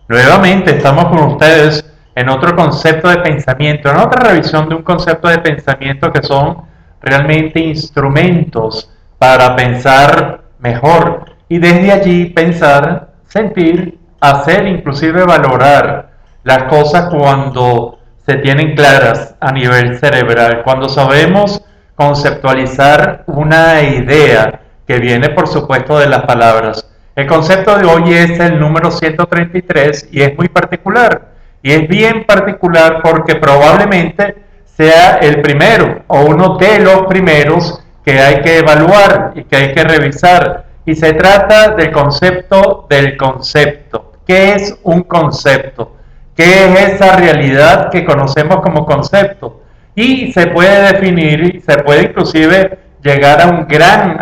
Nuevamente estamos con ustedes en otro concepto de pensamiento, en otra revisión de un concepto de pensamiento que son realmente instrumentos para pensar mejor y desde allí pensar, sentir, hacer, inclusive valorar las cosas cuando se tienen claras a nivel cerebral, cuando sabemos conceptualizar una idea que viene por supuesto de las palabras. El concepto de hoy es el número 133 y es muy particular. Y es bien particular porque probablemente sea el primero o uno de los primeros que hay que evaluar y que hay que revisar. Y se trata del concepto del concepto. ¿Qué es un concepto? ¿Qué es esa realidad que conocemos como concepto? Y se puede definir, se puede inclusive llegar a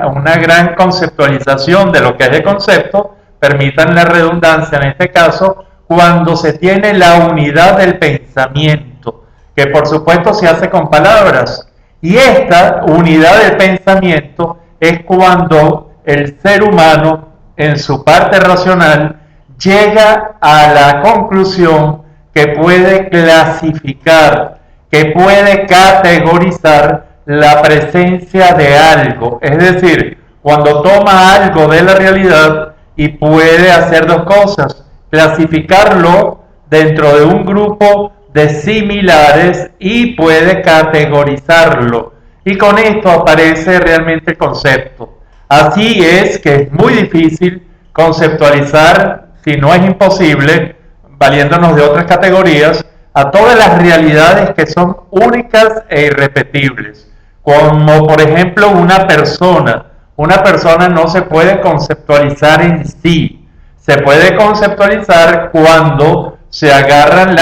una gran conceptualización de lo que es el concepto, permitan la redundancia en este caso, cuando se tiene la unidad del pensamiento, que por supuesto se hace con palabras. Y esta unidad del pensamiento es cuando el ser humano, en su parte racional, llega a la conclusión que puede clasificar, que puede categorizar la presencia de algo. Es decir, cuando toma algo de la realidad y puede hacer dos cosas: clasificarlo dentro de un grupo de similares y puede categorizarlo. Y con esto aparece realmente el concepto. Así es que es muy difícil conceptualizar, si no es imposible, valiéndonos de otras categorías, a todas las realidades que son únicas e irrepetibles, como por ejemplo una persona. Una persona no se puede conceptualizar en sí, se puede conceptualizar cuando se agarran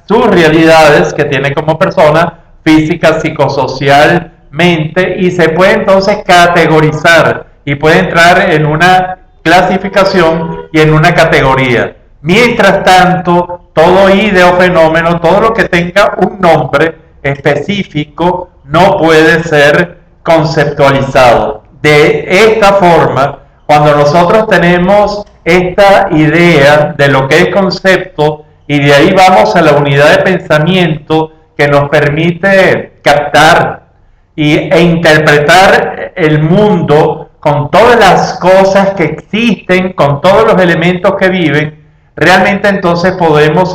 sus realidades que tiene como persona, física, psicosocialmente, y se puede entonces categorizar y puede entrar en una clasificación y en una categoría. Mientras tanto, todo idea o fenómeno, todo lo que tenga un nombre específico, no puede ser conceptualizado. De esta forma, cuando nosotros tenemos esta idea de lo que es concepto y de ahí vamos a la unidad de pensamiento que nos permite captar e interpretar el mundo con todas las cosas que existen, con todos los elementos que viven, realmente entonces podemos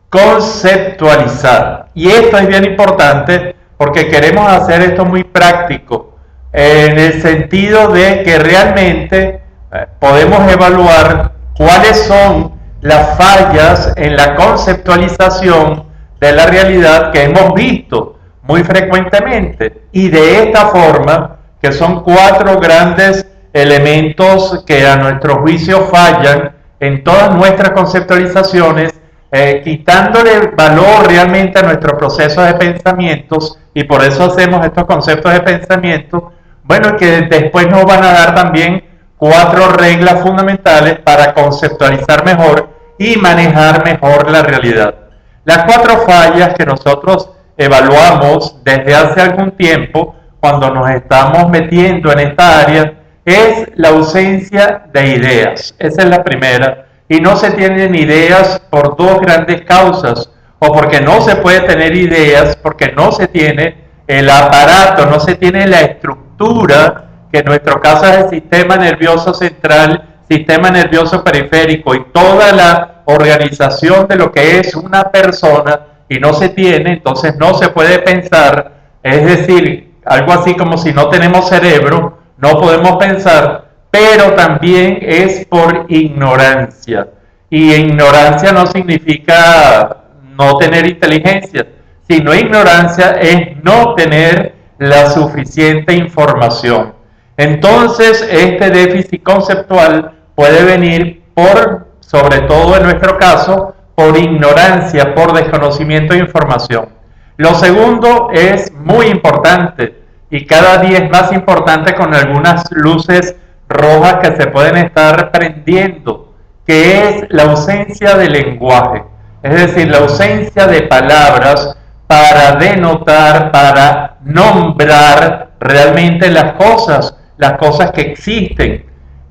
conceptualizar. Y esto es bien importante porque queremos hacer esto muy práctico, en el sentido de que realmente podemos evaluar cuáles son las fallas en la conceptualización de la realidad que hemos visto muy frecuentemente. Y de esta forma, que son cuatro grandes elementos que a nuestro juicio fallan en todas nuestras conceptualizaciones, quitándole valor realmente a nuestro proceso de pensamientos, y por eso hacemos estos conceptos de pensamiento, bueno, que después nos van a dar también cuatro reglas fundamentales para conceptualizar mejor y manejar mejor la realidad. Las cuatro fallas que nosotros evaluamos desde hace algún tiempo, cuando nos estamos metiendo en esta área, es la ausencia de ideas. Esa es la primera. Y no se tienen ideas por dos grandes causas, o porque no se puede tener ideas, porque no se tiene el aparato, no se tiene la estructura, que en nuestro caso es el sistema nervioso central, sistema nervioso periférico y toda la organización de lo que es una persona, y no se tiene, entonces no se puede pensar. Es decir, algo así como si no tenemos cerebro, no podemos pensar, pero también es por ignorancia. Y ignorancia no significa no tener inteligencia, sino ignorancia es no tener la suficiente información. Entonces, este déficit conceptual puede venir sobre todo en nuestro caso, por ignorancia, por desconocimiento de información. Lo segundo es muy importante y cada día es más importante, con algunas luces rojas que se pueden estar prendiendo, que es la ausencia de lenguaje, es decir, la ausencia de palabras para denotar, para nombrar realmente las cosas que existen.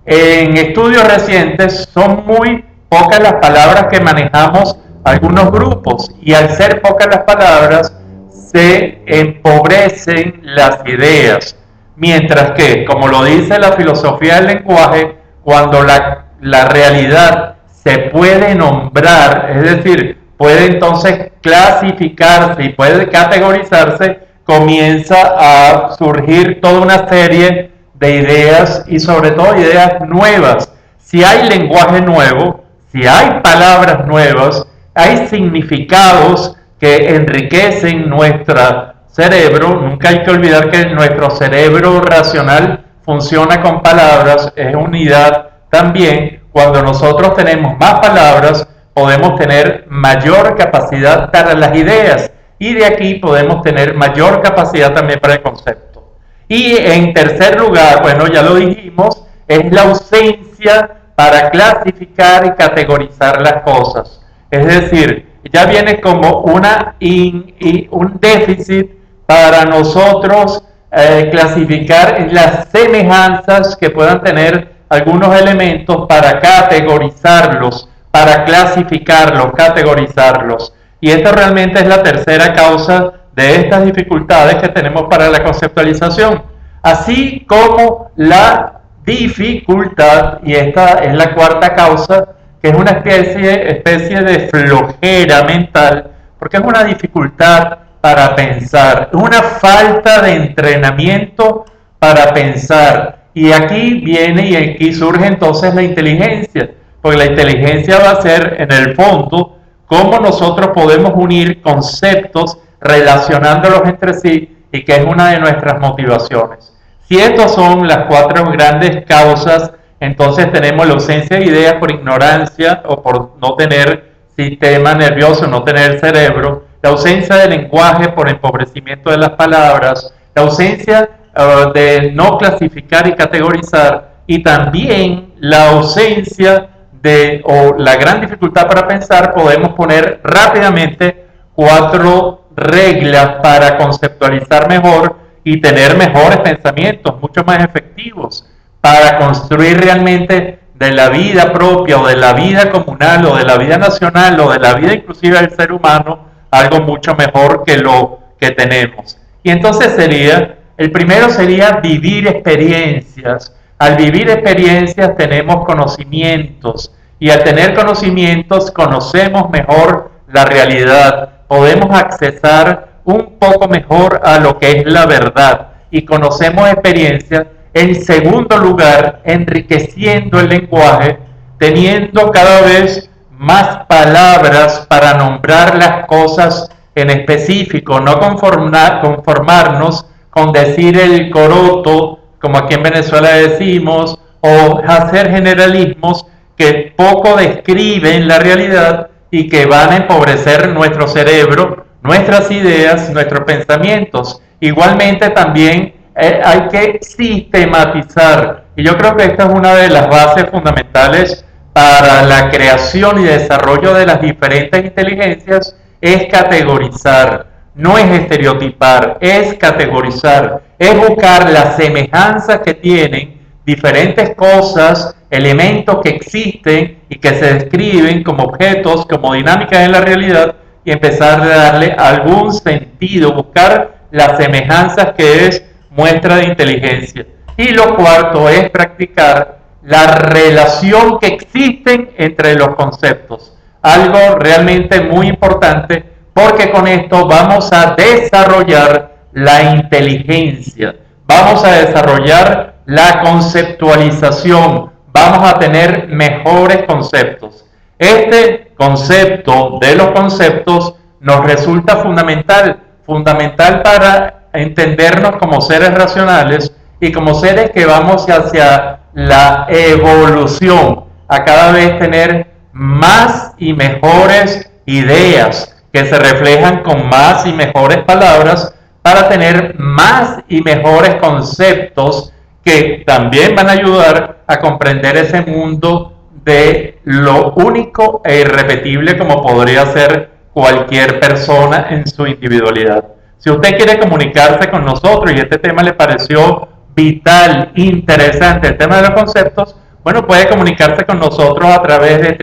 En estudios recientes son muy pocas las palabras que manejamos algunos grupos, y al ser pocas las palabras se empobrecen las ideas, mientras que, como lo dice la filosofía del lenguaje, cuando la realidad se puede nombrar, es decir, puede entonces clasificarse y puede categorizarse, comienza a surgir toda una serie de ideas y sobre todo ideas nuevas. Si hay lenguaje nuevo, si hay palabras nuevas, hay significados que enriquecen nuestro cerebro. Nunca hay que olvidar que nuestro cerebro racional funciona con palabras, es unidad también. Cuando nosotros tenemos más palabras, podemos tener mayor capacidad para las ideas, y de aquí podemos tener mayor capacidad también para el concepto. Y en tercer lugar, bueno, ya lo dijimos, es la ausencia para clasificar y categorizar las cosas. Es decir, ya viene como un déficit para nosotros clasificar las semejanzas que puedan tener algunos elementos para categorizarlos, para clasificarlos, categorizarlos. Y esta realmente es la tercera causa de estas dificultades que tenemos para la conceptualización, así como la dificultad, y esta es la cuarta causa, que es una especie de flojera mental, porque es una dificultad para pensar, una falta de entrenamiento para pensar. Y aquí viene y aquí surge entonces la inteligencia, porque la inteligencia va a ser, en el fondo, cómo nosotros podemos unir conceptos relacionándolos entre sí, y que es una de nuestras motivaciones. Si estas son las cuatro grandes causas, entonces tenemos la ausencia de ideas por ignorancia o por no tener sistema nervioso, no tener cerebro, la ausencia de lenguaje por empobrecimiento de las palabras, la ausencia de no clasificar y categorizar, y también la ausencia o la gran dificultad para pensar. Podemos poner rápidamente cuatro reglas para conceptualizar mejor y tener mejores pensamientos, mucho más efectivos, para construir realmente de la vida propia o de la vida comunal o de la vida nacional o de la vida inclusive del ser humano algo mucho mejor que lo que tenemos. Y entonces el primero sería vivir experiencias. Al vivir experiencias tenemos conocimientos, y al tener conocimientos conocemos mejor la realidad, podemos accesar un poco mejor a lo que es la verdad, y conocemos experiencias. En segundo lugar, enriqueciendo el lenguaje, teniendo cada vez más palabras para nombrar las cosas en específico, no conformarnos con decir el coroto, como aquí en Venezuela decimos, o hacer generalismos que poco describen la realidad y que van a empobrecer nuestro cerebro, nuestras ideas, nuestros pensamientos. Igualmente también hay que sistematizar, y yo creo que esta es una de las bases fundamentales para la creación y desarrollo de las diferentes inteligencias, es categorizar, no es estereotipar, es categorizar, es buscar las semejanzas que tienen diferentes cosas, elementos que existen y que se describen como objetos, como dinámicas en la realidad, y empezar a darle algún sentido, buscar las semejanzas que es muestra de inteligencia. Y lo cuarto es practicar la relación que existen entre los conceptos, algo realmente muy importante, porque con esto vamos a desarrollar la inteligencia, vamos a desarrollar la conceptualización, vamos a tener mejores conceptos. Este concepto de los conceptos nos resulta fundamental para entendernos como seres racionales y como seres que vamos hacia la evolución, a cada vez tener más y mejores ideas que se reflejan con más y mejores palabras, para tener más y mejores conceptos que también van a ayudar a comprender ese mundo de lo único e irrepetible como podría ser cualquier persona en su individualidad. Si usted quiere comunicarse con nosotros y este tema le pareció vital, interesante, el tema de los conceptos, Bueno, puede comunicarse con nosotros a través de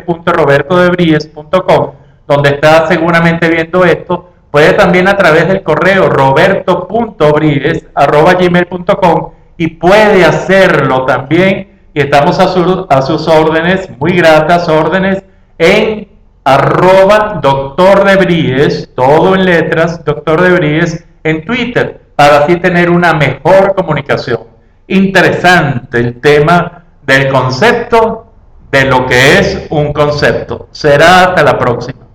www.robertodebries.com, donde está seguramente viendo esto. Puede también a través del correo roberto.bries@gmail.com y puede hacerlo también, y estamos a sus órdenes, muy gratas órdenes, en @doctor de Bries, todo en letras, doctor de Bries, en Twitter, para así tener una mejor comunicación. Interesante el tema del concepto, de lo que es un concepto. Será hasta la próxima.